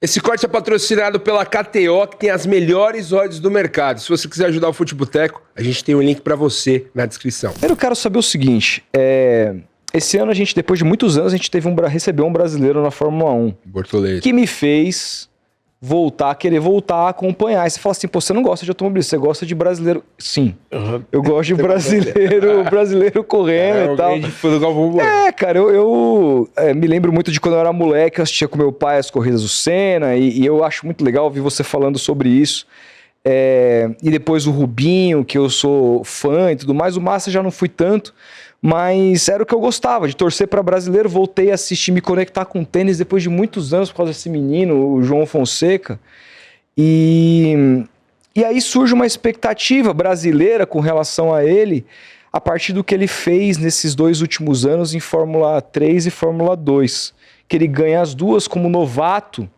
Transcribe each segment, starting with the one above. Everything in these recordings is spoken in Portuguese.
Esse corte é patrocinado pela KTO, que tem as melhores odds do mercado. Se você quiser ajudar o Futeboteco, a gente tem um link para você na descrição. Eu quero saber o seguinte, esse ano a gente, depois de muitos anos, a gente recebeu um brasileiro na Fórmula 1. Bortoleto. Que me fez querer voltar a acompanhar. Aí você fala assim, pô, você não gosta de automobilismo, você gosta de brasileiro. Sim, eu gosto de brasileiro correndo e tal. Cara, eu me lembro muito de quando eu era moleque, eu assistia com meu pai as corridas do Senna, e eu acho muito legal ouvir você falando sobre isso. E depois o Rubinho, que eu sou fã e tudo mais, o Massa já não fui tanto, mas era o que eu gostava, de torcer para brasileiro. Voltei a assistir, me conectar com tênis depois de muitos anos por causa desse menino, o João Fonseca. E aí surge uma expectativa brasileira com relação a ele, a partir do que ele fez nesses 2 últimos anos em Fórmula 3 e Fórmula 2. Que ele ganha as duas como novato,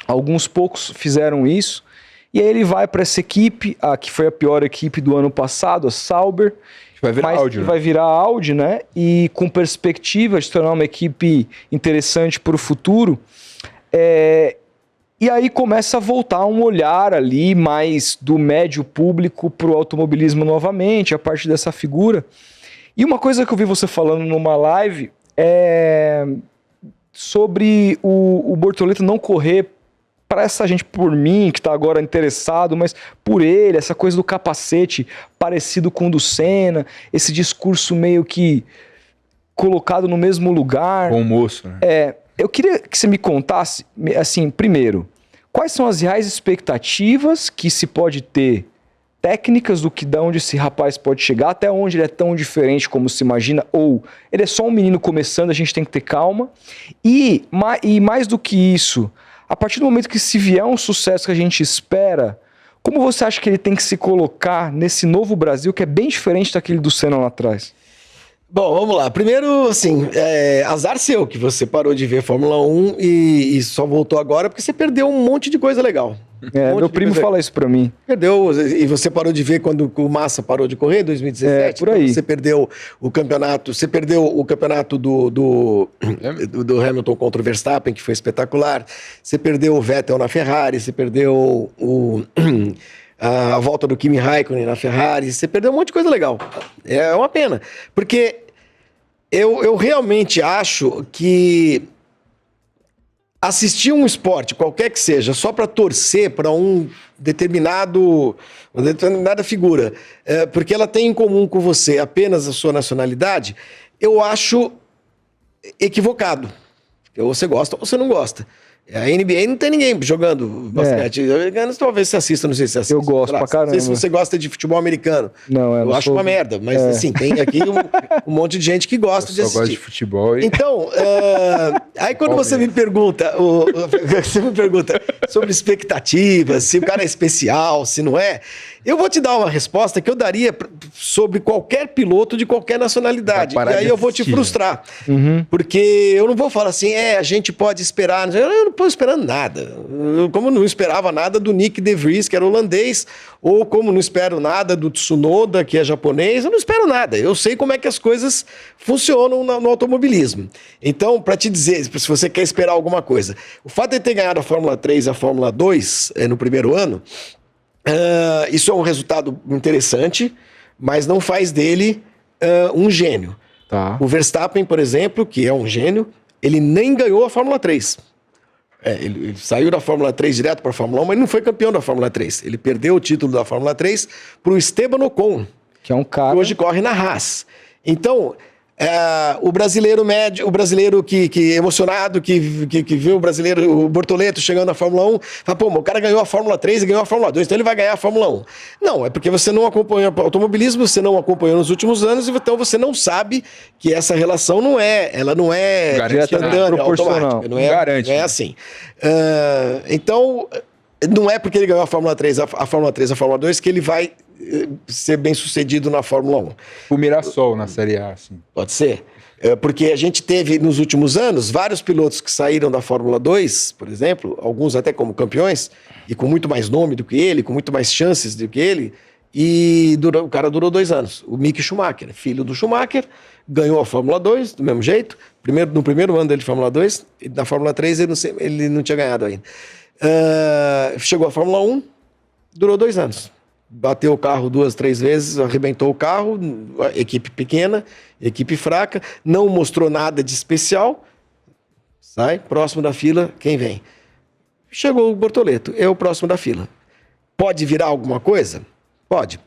alguns poucos fizeram isso, e aí ele vai para essa equipe, que foi a pior equipe do ano passado, a Sauber, Vai virar Audi, né? Vai virar Audi, né? E com perspectiva de se tornar uma equipe interessante para o futuro. E aí começa a voltar um olhar ali mais do médio público para o automobilismo novamente, a partir dessa figura. E uma coisa que eu vi você falando numa live é sobre o Bortoleto não correr para essa gente, por mim, que está agora interessado, mas por ele, essa coisa do capacete parecido com o do Senna, esse discurso meio que colocado no mesmo lugar. Bom moço, né? Eu queria que você me contasse, assim, primeiro, quais são as reais expectativas que se pode ter, técnicas de onde esse rapaz pode chegar, até onde ele é tão diferente como se imagina, ou ele é só um menino começando, a gente tem que ter calma, e mais do que isso, a partir do momento que se vier um sucesso que a gente espera, como você acha que ele tem que se colocar nesse novo Brasil, que é bem diferente daquele do Senna lá atrás? Bom, vamos lá. Primeiro, assim, azar seu que você parou de ver Fórmula 1 e só voltou agora porque você perdeu um monte de coisa legal. Meu primo fala isso pra mim. Perdeu, e você parou de ver quando o Massa parou de correr, 2017? Por aí. Você perdeu o campeonato, do Hamilton contra o Verstappen, que foi espetacular. Você perdeu o Vettel na Ferrari, você perdeu a volta do Kimi Raikkonen na Ferrari, você perdeu um monte de coisa legal. É uma pena, porque eu realmente acho que assistir um esporte, qualquer que seja, só para torcer para uma determinada figura, porque ela tem em comum com você apenas a sua nacionalidade, eu acho equivocado. Ou você gosta ou você não gosta. A NBA não tem ninguém jogando basquete. Talvez você assista, não sei se você assiste. Eu gosto pra caramba. Não sei se você gosta de futebol americano. Não, eu acho uma merda. Mas assim, tem aqui um monte de gente que gosta de assistir. Eu gosto de futebol. Então, aí quando você me pergunta sobre expectativas, se o cara é especial, se não é, eu vou te dar uma resposta que eu daria sobre qualquer piloto de qualquer nacionalidade. E aí eu vou te frustrar. Porque eu não vou falar assim, a gente pode esperar. Eu não estou esperando nada. Como não esperava nada do Nick De Vries, que era holandês, ou como não espero nada do Tsunoda, que é japonês, eu não espero nada. Eu sei como é que as coisas funcionam no automobilismo. Então, para te dizer, se você quer esperar alguma coisa, o fato de ter ganhado a Fórmula 3 e a Fórmula 2 no primeiro ano, isso é um resultado interessante, mas não faz dele um gênio. Tá. O Verstappen, por exemplo, que é um gênio, ele nem ganhou a Fórmula 3. Ele saiu da Fórmula 3 direto para a Fórmula 1, mas não foi campeão da Fórmula 3. Ele perdeu o título da Fórmula 3 para o Esteban Ocon, que é um cara que hoje corre na Haas. Então, o brasileiro médio, o brasileiro que emocionado, que viu o Bortoleto chegando na Fórmula 1, fala, pô, mas o cara ganhou a Fórmula 3 e ganhou a Fórmula 2, então ele vai ganhar a Fórmula 1. Não, é porque você não acompanhou o automobilismo, você não acompanhou nos últimos anos, então você não sabe que essa relação não é diretamente proporcional. Não é assim. Então, não é porque ele ganhou a Fórmula 3, a Fórmula 3, a Fórmula 2 que ele vai ser bem sucedido na Fórmula 1. O Mirassol na Série A, assim. Pode ser. Porque a gente teve, nos últimos anos, vários pilotos que saíram da Fórmula 2, por exemplo, alguns até como campeões, e com muito mais nome do que ele, com muito mais chances do que ele, E o cara durou 2 anos. O Mick Schumacher, filho do Schumacher, ganhou a Fórmula 2 do mesmo jeito. No primeiro ano dele de Fórmula 2, e na Fórmula 3 ele não tinha ganhado ainda. Chegou à Fórmula 1, durou 2 anos. Bateu o carro 2, 3 vezes, arrebentou o carro, equipe pequena, equipe fraca, não mostrou nada de especial. Sai, próximo da fila, quem vem? Chegou o Bortoleto, é o próximo da fila. Pode virar alguma coisa? Pode.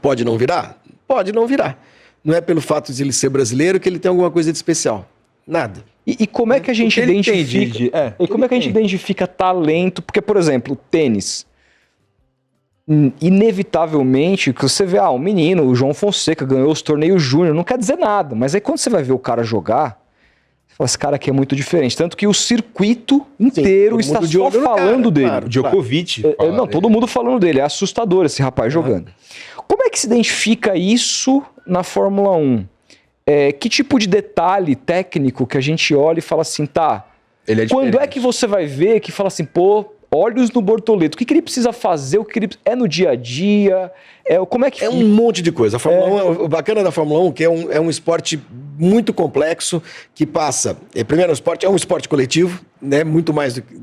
Pode não virar? Pode não virar. Não é pelo fato de ele ser brasileiro que ele tem alguma coisa de especial. Nada. E como é que a gente identifica? E como é que a gente identifica talento? Porque, por exemplo, tênis. Inevitavelmente, que você vê, um menino, o João Fonseca, ganhou os torneios júnior, não quer dizer nada. Mas aí quando você vai ver o cara jogar, você fala, esse cara aqui é muito diferente. Tanto que o circuito inteiro está só falando dele. Claro, Djokovic. Não, todo mundo falando dele. É assustador esse rapaz jogando. Como é que se identifica isso na Fórmula 1? Que tipo de detalhe técnico que a gente olha e fala assim, tá, ele é quando é que você vai ver que fala assim, pô, olhos no Bortoleto, o que ele precisa fazer, é no dia a dia, como é que... É um monte de coisa. A Fórmula 1, o bacana da Fórmula 1 que é um esporte muito complexo, que passa... Primeiro, é um esporte coletivo, né? Muito mais do que...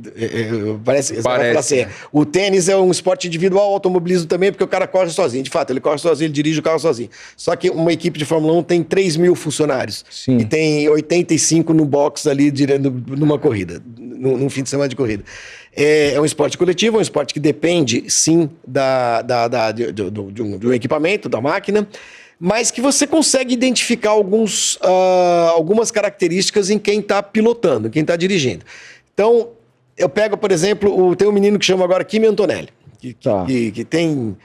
Parece. Assim, o tênis é um esporte individual, o automobilismo também, porque o cara corre sozinho. De fato, ele corre sozinho, ele dirige o carro sozinho. Só que uma equipe de Fórmula 1 tem 3 mil funcionários. Sim. E tem 85 no box ali, numa corrida, num fim de semana de corrida. É um esporte coletivo, é um esporte que depende, sim, de um equipamento, da máquina, mas que você consegue identificar algumas características em quem está pilotando, quem está dirigindo. Então, eu pego, por exemplo, tem um menino que chama agora Kimi Antonelli, que tem...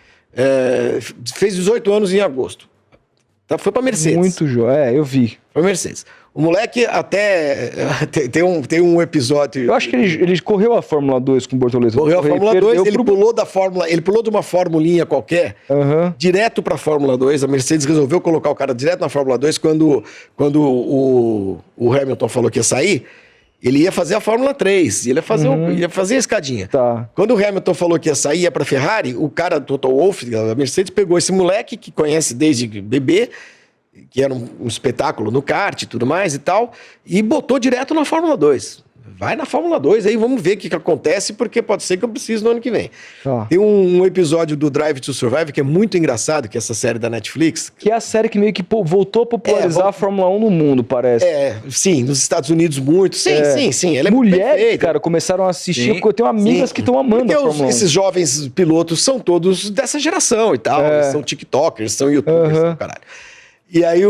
fez 18 anos em agosto. Foi para Mercedes. Muito joia, eu vi. Foi Mercedes. O moleque até... tem um episódio... Eu acho que ele correu a Fórmula 2 com o Bortoleto. Correu a Fórmula 2, ele pulou da Fórmula... Ele pulou de uma formulinha qualquer, direto pra Fórmula 2. A Mercedes resolveu colocar o cara direto na Fórmula 2 quando o Hamilton falou que ia sair. Ele ia fazer a Fórmula 3, ia fazer a escadinha. Tá. Quando o Hamilton falou que ia sair, ia pra Ferrari, o cara, Toto Wolff, a Mercedes, pegou esse moleque que conhece desde bebê, que era um espetáculo no kart e tudo mais e tal, e botou direto na Fórmula 2. Vai na Fórmula 2, aí vamos ver o que acontece, porque pode ser que eu precise no ano que vem. Tem um episódio do Drive to Survive que é muito engraçado, que é essa série da Netflix. Que é a série que meio que voltou a popularizar a Fórmula 1 no mundo, parece. Sim, nos Estados Unidos muito. Sim. Ela é mulheres, cara, começaram a assistir, porque eu tenho amigas que estão amando porque a Fórmula 1. Esses jovens pilotos são todos dessa geração e tal, eles são tiktokers, são youtubers, caralho. E aí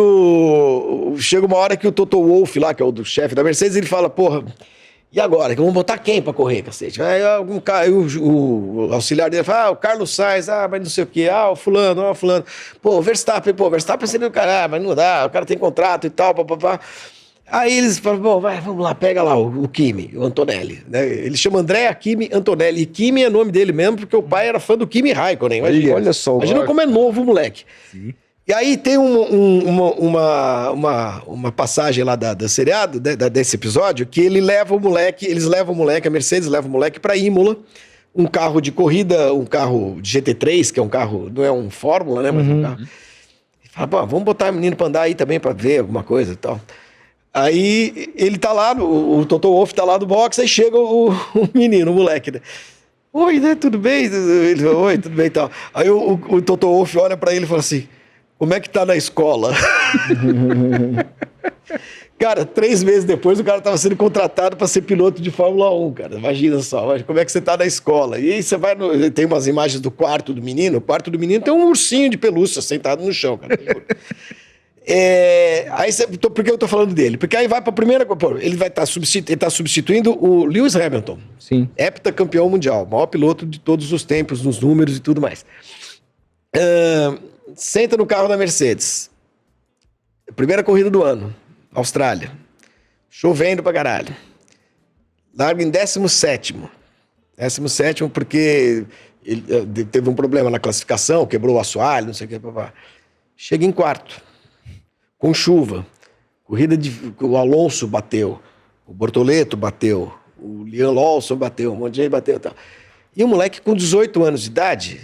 chega uma hora que o Toto Wolff lá, que é o chefe da Mercedes, ele fala, porra, e agora? Vamos botar quem pra correr, cacete? Aí o auxiliar dele fala, o Carlos Sainz, mas não sei o quê, o fulano. Pô, o Verstappen seria o cara, mas não dá, o cara tem contrato e tal, papapá. Aí eles falam, bom, vamos lá, pega lá o Kimi, o Antonelli. Né? Ele chama Andrea Kimi Antonelli. E Kimi é nome dele mesmo, porque o pai era fã do Kimi Raikkonen. Olha só. Imagina como é novo o moleque. Sim. E aí tem uma passagem lá da seriado, desse episódio, que eles levam o moleque, a Mercedes leva o moleque pra Imola, um carro de corrida, um carro de GT3, que é um carro, não é um Fórmula, né, mas um carro. E fala, pô, vamos botar o menino pra andar aí também, pra ver alguma coisa e tal. Aí ele tá lá, o Toto Wolff tá lá no box, aí chega o menino, o moleque, né? Oi, né, tudo bem? Ele fala, oi, tudo bem e tal. Aí o Toto Wolff olha pra ele e fala assim, como é que tá na escola? Cara, 3 meses depois o cara tava sendo contratado para ser piloto de Fórmula 1, cara. Imagina só, como é que você tá na escola? E aí você vai tem umas imagens do quarto do menino. O quarto do menino tem um ursinho de pelúcia sentado no chão, cara. Por que eu tô falando dele? Porque aí vai pra primeira... Ele tá substituindo o Lewis Hamilton. Sim. Heptacampeão mundial. Maior piloto de todos os tempos, nos números e tudo mais. Senta no carro da Mercedes. Primeira corrida do ano. Austrália. Chovendo pra caralho. Larga em 17º. 17º porque ele teve um problema na classificação, quebrou o assoalho, não sei o que. Chega em 4º. Com chuva. Corrida o Alonso bateu. O Bortoleto bateu. O Liam Lawson bateu. Um monte de gente bateu e tal. E o moleque com 18 anos de idade...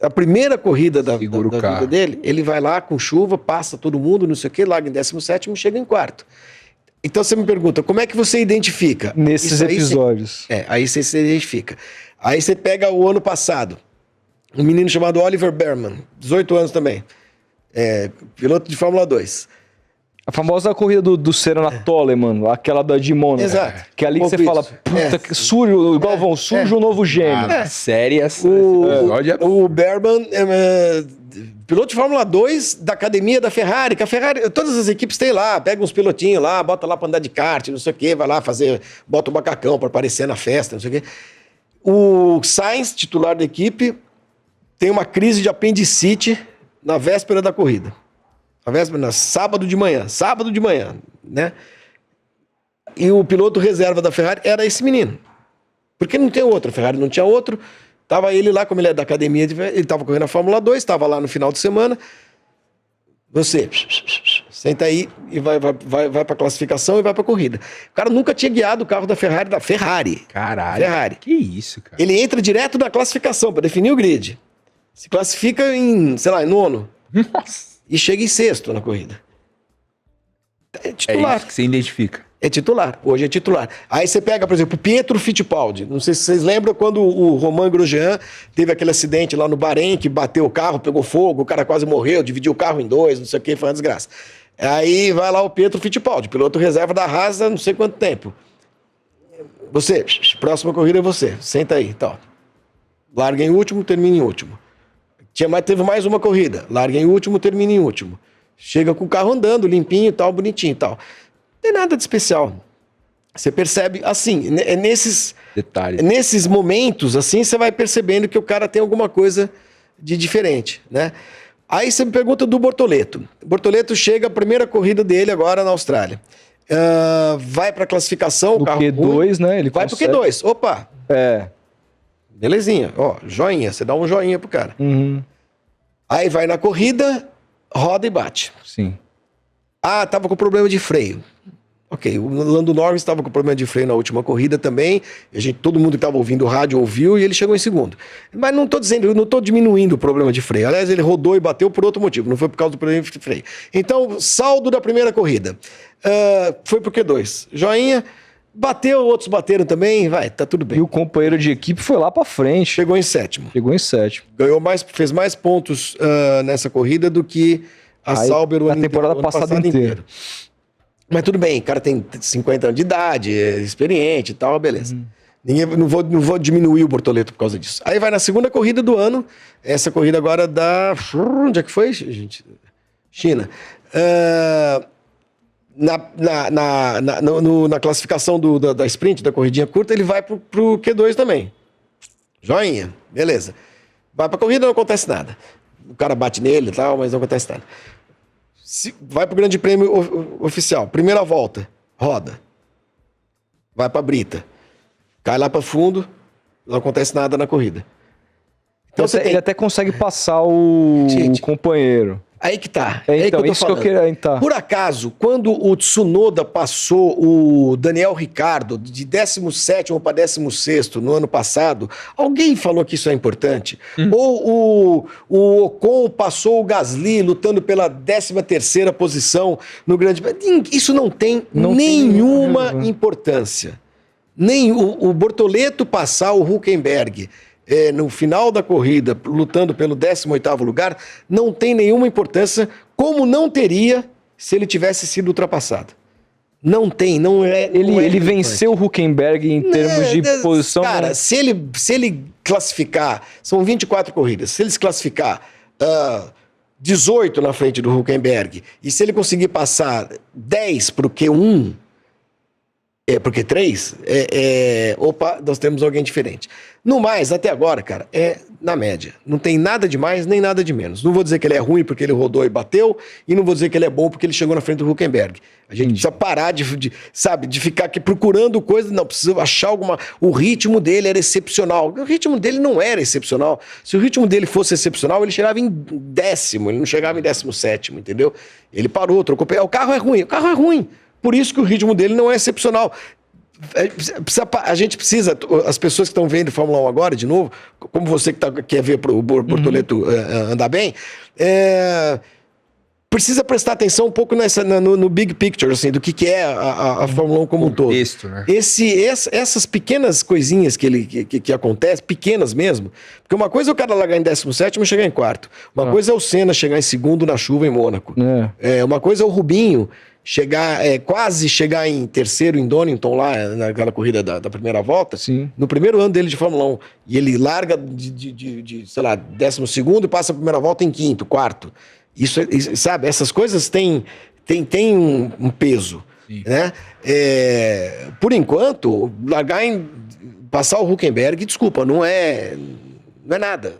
A primeira corrida da Segura o vida carro. dele, ele vai lá com chuva, passa todo mundo, não sei o quê, larga em 17º, chega em quarto. Então você me pergunta, como é que você identifica? Nesses Isso aí episódios. aí você se identifica. Aí você pega o ano passado, um menino chamado Oliver Bearman, 18 anos também, piloto de Fórmula 2. A famosa corrida do Senna na Tolle, mano. Aquela da Dimona. Exato. Que é ali que você fala, puta, que sujo, Galvão, sujo o novo gênio. Sérias. O Bearman piloto de Fórmula 2 da academia da Ferrari, que a Ferrari, todas as equipes têm lá, pega uns pilotinhos lá, bota lá pra andar de kart, não sei o quê, vai lá fazer, bota o macacão pra aparecer na festa, não sei o quê. O Sainz, titular da equipe, tem uma crise de apendicite na véspera da corrida. Sábado de manhã, né? E o piloto reserva da Ferrari era esse menino. Porque não tem outro, a Ferrari não tinha outro. Tava ele lá, como ele é da academia, ele tava correndo a Fórmula 2, tava lá no final de semana. Você, senta aí e vai pra classificação e vai pra corrida. O cara nunca tinha guiado o carro da Ferrari. Caralho. Ferrari. Que isso, cara. Ele entra direto na classificação pra definir o grid. Se classifica em, sei lá, em 9º. Nossa. E chega em 6º na corrida. É titular. É isso que você identifica. É titular, hoje é titular. Aí você pega, por exemplo, o Pietro Fittipaldi. Não sei se vocês lembram quando o Romain Grosjean teve aquele acidente lá no Bahrein, que bateu o carro, pegou fogo, o cara quase morreu, dividiu o carro em dois, não sei o que, foi uma desgraça. Aí vai lá o Pietro Fittipaldi, piloto reserva da Haas há não sei quanto tempo. Você, próxima corrida é você, senta aí, tal. Larga em último, termina em último. Teve mais uma corrida, larga em último, termina em último. Chega com o carro andando, limpinho e tal, bonitinho e tal. Não tem nada de especial. Você percebe, assim, nesses Detalhes. Nesses momentos, assim, você vai percebendo que o cara tem alguma coisa de diferente, né? Aí você me pergunta do Bortoleto. O Bortoleto chega a primeira corrida dele agora na Austrália. Vai para classificação. O Q2, né? Ele vai consegue... pro Q2. Opa! Belezinha. Ó, joinha. Você dá um joinha pro cara. Uhum. Aí vai na corrida, roda e bate. Sim. Ah, tava com problema de freio. Ok, o Lando Norris estava com problema de freio na última corrida também. Todo mundo que estava ouvindo o rádio ouviu e ele chegou em segundo. Mas não estou diminuindo o problema de freio. Aliás, ele rodou e bateu por outro motivo, não foi por causa do problema de freio. Então, saldo da primeira corrida. Foi pro Q2. Joinha, bateu, outros bateram também, tá tudo bem. E o companheiro de equipe foi lá pra frente. Chegou em sétimo. Fez mais pontos nessa corrida do que a Sauber na temporada passada inteira. Mas tudo bem, o cara tem 50 anos de idade, é experiente e tal, beleza. Não vou diminuir o Bortoleto por causa disso. Aí vai na segunda corrida do ano, essa corrida agora da... Onde é que foi, gente? China. Na classificação da sprint, da corridinha curta, ele vai pro Q2 também. Joinha, beleza. Vai pra corrida, não acontece nada. O cara bate nele e tal, mas não acontece nada. Vai pro Grande Prêmio Oficial. Primeira volta, roda. Vai pra brita. Cai lá pra fundo, não acontece nada na corrida. Então ele até consegue passar o companheiro. Aí que tá. Então, isso que eu queria entrar. Por acaso, quando o Tsunoda passou o Daniel Ricciardo de 17º para 16º no ano passado, alguém falou que isso é importante? Ou o Ocon passou o Gasly lutando pela 13ª posição no Grande Prêmio? Isso não tem nenhuma importância. Nem o Bortoleto passar o Hülkenberg no final da corrida, lutando pelo 18º lugar, não tem nenhuma importância, como não teria se ele tivesse sido ultrapassado. Não tem, não é... Ele venceu o Hülkenberg em termos de posição... Cara, né? se ele classificar, são 24 corridas, se ele se classificar 18 na frente do Hülkenberg, e se ele conseguir passar 10 pro Q1, porque 3, opa, nós temos alguém diferente. No mais, até agora, cara, na média. Não tem nada de mais, nem nada de menos. Não vou dizer que ele é ruim porque ele rodou e bateu, e não vou dizer que ele é bom porque ele chegou na frente do Hülkenberg. A gente precisa parar de ficar aqui procurando coisa, não, precisa achar alguma... O ritmo dele era excepcional. O ritmo dele não era excepcional. Se o ritmo dele fosse excepcional, ele chegava em 10º, ele não chegava em 17º, entendeu? Ele parou, trocou... O carro é ruim. Por isso que o ritmo dele não é excepcional. A gente precisa, as pessoas que estão vendo Fórmula 1 agora, de novo, como você que quer ver o Bortoleto andar bem, precisa prestar atenção um pouco no big picture, assim, do que é a Fórmula 1 como um todo. Né? Essas pequenas coisinhas que acontecem, pequenas mesmo, porque uma coisa é o cara largar em 17º e chegar em quarto. Uma coisa é o Senna chegar em segundo na chuva em Mônaco. Uma coisa é o Rubinho quase chegar em terceiro em Donington, lá naquela corrida da primeira volta. Sim. No primeiro ano dele de Fórmula 1. E ele larga sei lá, 12º e passa a primeira volta em quinto, quarto. Isso, sabe, essas coisas têm um peso, né? Por enquanto, passar o Hülkenberg, desculpa, não é nada.